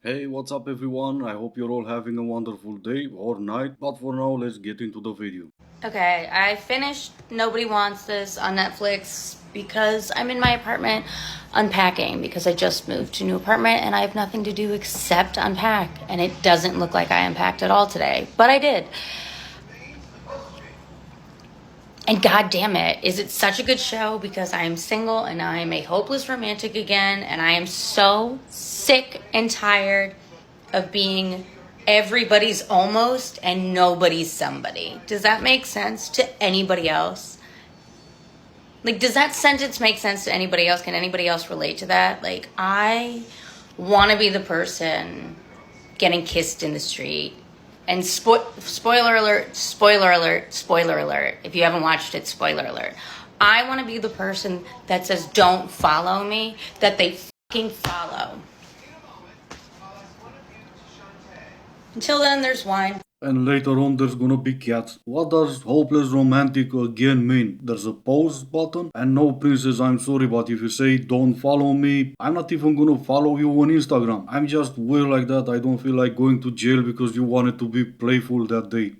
Hey, what's up everyone? I hope you're all having a wonderful day or night, but for now, let's get into the video. Okay, I finished Nobody Wants This on Netflix because I'm in my apartment unpacking because I just moved to a new apartment and I have nothing to do except unpack. And it doesn't look like I unpacked at all today, but I did. And god damn it, is it such a good show because I am single and I am a hopeless romantic again, and I am so sick and tired of being everybody's almost and nobody's somebody. Does that make sense to anybody else? Like, does that sentence make sense to anybody else? Can anybody else relate to that? Like, I want to be the person getting kissed in the street. And spoiler alert, spoiler alert, spoiler alert. If you haven't watched it, spoiler alert. I want to be the person that says, don't follow me, that they fucking follow. Until then, there's wine. And later on, there's gonna be cats. What does hopeless romantic again mean? There's a pause button? And no, princess, I'm sorry, but if you say don't follow me, I'm not even gonna follow you on Instagram. I'm just weird like that. I don't feel like going to jail because you wanted to be playful that day.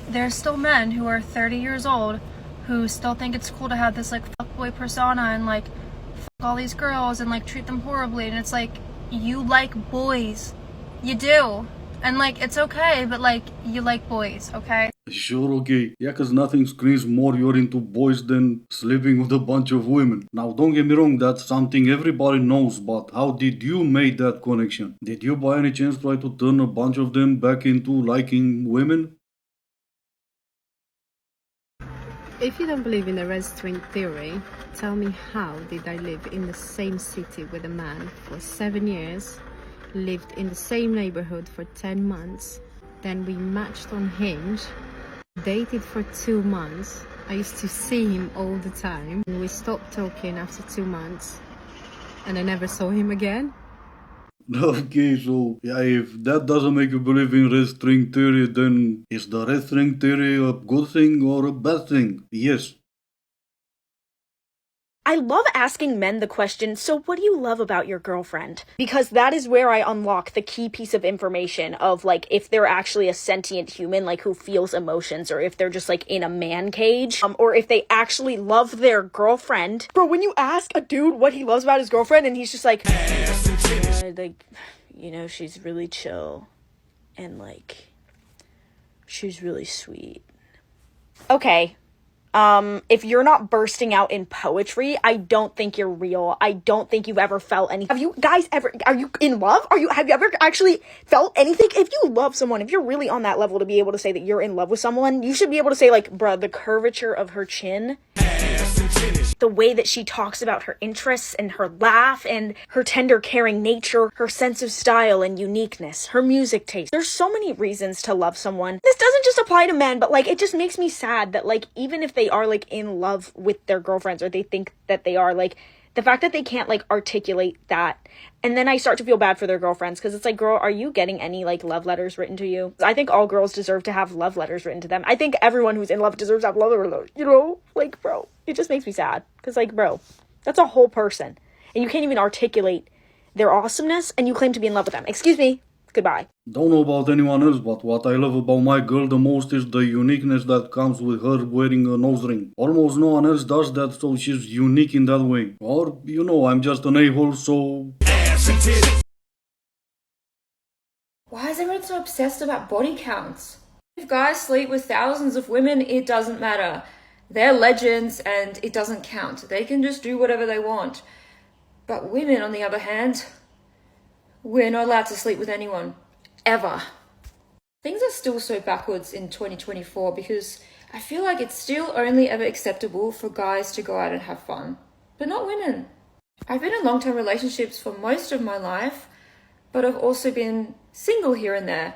There's still men who are 30 years old who still think it's cool to have this like fuckboy persona and like fuck all these girls and like treat them horribly, and it's like, you like boys. You do. And like, it's okay, but like, you like boys, okay? Sure, okay. Yeah, cause nothing screams more you're into boys than sleeping with a bunch of women. Now, don't get me wrong, that's something everybody knows, but how did you make that connection? Did you by any chance try to turn a bunch of them back into liking women? If you don't believe in the red string theory, tell me, how did I live in the same city with a man for 7 years, lived in the same neighborhood for 10 months, then we matched on Hinge, dated for 2 months, I used to see him all the time, and we stopped talking after 2 months, and I never saw him again? Okay, so yeah, if that doesn't make you believe in red string theory, then is the red string theory a good thing or a bad thing? Yes. I love asking men the question, so what do you love about your girlfriend? Because that is where I unlock the key piece of information of, like, if they're actually a sentient human, like, who feels emotions, or if they're just, like, in a man cage, or if they actually love their girlfriend. Bro, when you ask a dude what he loves about his girlfriend, and he's just like, she's really chill, and, like, she's really sweet. Okay. If you're not bursting out in poetry, I don't think you're real. I don't think you've ever felt anything. Have you guys ever, are you in love? Have you ever actually felt anything? If you love someone, if you're really on that level to be able to say that you're in love with someone, you should be able to say, like, bruh, the curvature of her chin, the way that she talks about her interests and her laugh and her tender, caring nature, her sense of style and uniqueness, her music taste. There's so many reasons to love someone. This doesn't just apply to men, but, like, it just makes me sad that, like, even if they are, like, in love with their girlfriends, or they think that they are, like, the fact that they can't, like, articulate that. And then I start to feel bad for their girlfriends, because it's like, girl, are you getting any, like, love letters written to you? I think all girls deserve to have love letters written to them. I think everyone who's in love deserves to have love letters, you know? Like, bro, it just makes me sad. Because, like, bro, that's a whole person. And you can't even articulate their awesomeness, and you claim to be in love with them. Excuse me. Goodbye. Don't know about anyone else, but what I love about my girl the most is the uniqueness that comes with her wearing a nose ring. Almost no one else does that, so she's unique in that way. Or, you know, I'm just an a-hole, so... Why is everyone so obsessed about body counts? If guys sleep with thousands of women, it doesn't matter. They're legends and it doesn't count. They can just do whatever they want. But women, on the other hand, we're not allowed to sleep with anyone. Ever. Things are still so backwards in 2024 because I feel like it's still only ever acceptable for guys to go out and have fun, but not women. I've been in long-term relationships for most of my life, but I've also been single here and there.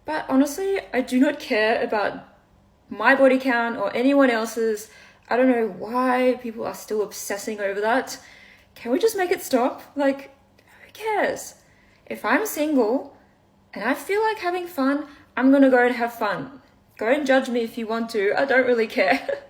But honestly, I do not care about my body count or anyone else's. I don't know why people are still obsessing over that. Can we just make it stop? Like, who cares? If I'm single and I feel like having fun, I'm gonna go and have fun. Go and judge me if you want to. I don't really care.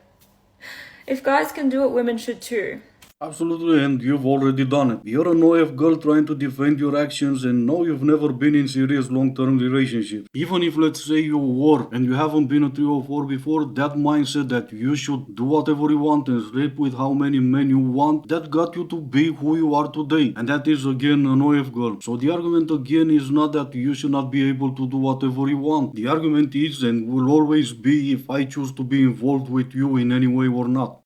If guys can do it, women should too. Absolutely, and you've already done it. You're an OF girl trying to defend your actions, and no, you've never been in serious long-term relationships. Even if, let's say, you were and you haven't been a 3 or 4 before, that mindset that you should do whatever you want and sleep with how many men you want, that got you to be who you are today. And that is again an OF girl. So the argument again is not that you should not be able to do whatever you want. The argument is and will always be if I choose to be involved with you in any way or not.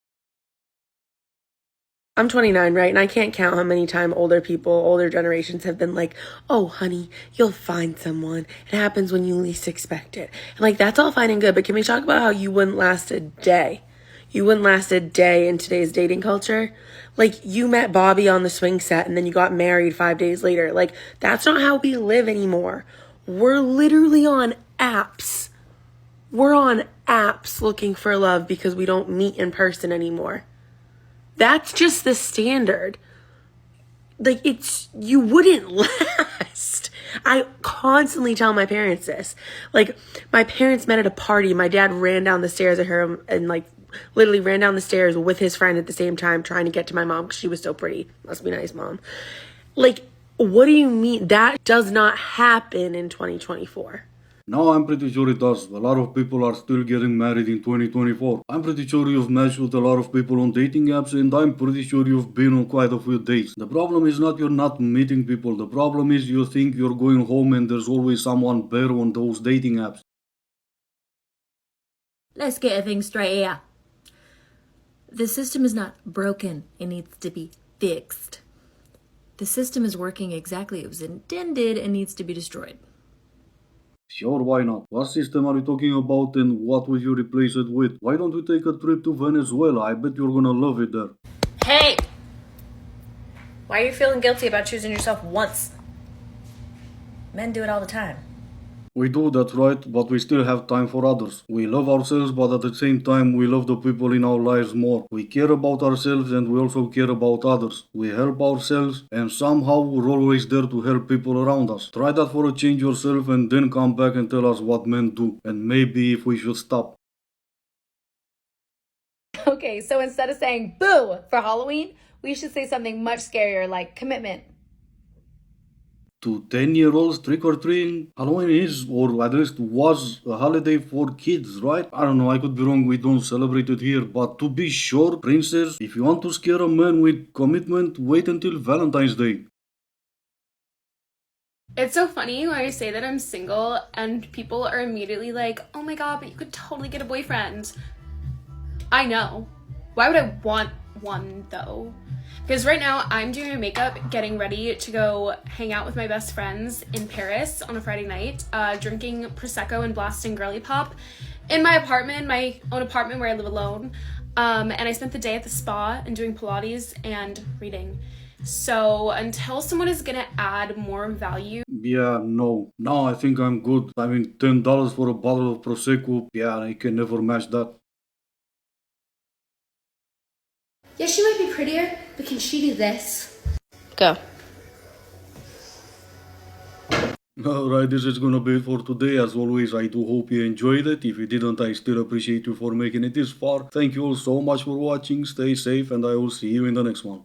I'm 29, right? And I can't count how many times older generations have been like, oh, honey, you'll find someone. It happens when you least expect it. And like, that's all fine and good. But can we talk about how you wouldn't last a day? You wouldn't last a day in today's dating culture. Like, you met Bobby on the swing set and then you got married 5 days later. Like, that's not how we live anymore. We're literally on apps. We're on apps looking for love because we don't meet in person anymore. That's just the standard. Like, you wouldn't last. I constantly tell my parents this. Like, my parents met at a party. My dad ran down the stairs at her and, like, literally ran down the stairs with his friend at the same time trying to get to my mom because she was so pretty. Must be nice, Mom. Like, what do you mean? That does not happen in 2024. No, I'm pretty sure it does. A lot of people are still getting married in 2024. I'm pretty sure you've matched with a lot of people on dating apps, and I'm pretty sure you've been on quite a few dates. The problem is not you're not meeting people. The problem is you think you're going home and there's always someone better on those dating apps. Let's get a thing straight here. The system is not broken. It needs to be fixed. The system is working exactly as it was intended and needs to be destroyed. Sure, why not? What system are you talking about and what would you replace it with? Why don't we take a trip to Venezuela? I bet you're gonna love it there. Hey! Why are you feeling guilty about choosing yourself once? Men do it all the time. We do, that's right, but we still have time for others. We love ourselves, but at the same time, we love the people in our lives more. We care about ourselves and we also care about others. We help ourselves and somehow we're always there to help people around us. Try that for a change yourself and then come back and tell us what men do and maybe if we should stop. Okay, so instead of saying boo for Halloween, we should say something much scarier like commitment. To 10-year-olds, trick-or-treating, Halloween is, or at least was, a holiday for kids, right? I don't know, I could be wrong, we don't celebrate it here, but to be sure, princess, if you want to scare a man with commitment, wait until Valentine's Day. It's so funny when I say that I'm single and people are immediately like, oh my god, but you could totally get a boyfriend. I know. Why would I want one though? Because right now I'm doing my makeup, getting ready to go hang out with my best friends in Paris on a Friday night, drinking Prosecco and blasting girly pop in my apartment, my own apartment where I live alone. And I spent the day at the spa and doing Pilates and reading. So until someone is gonna add more value. Yeah, no, I think I'm good. I mean, $10 for a bottle of Prosecco, yeah, I can never match that. Yeah, she might be prettier, but can she do this? Go. Alright, this is gonna be it for today. As always, I do hope you enjoyed it. If you didn't, I still appreciate you for making it this far. Thank you all so much for watching. Stay safe and I will see you in the next one.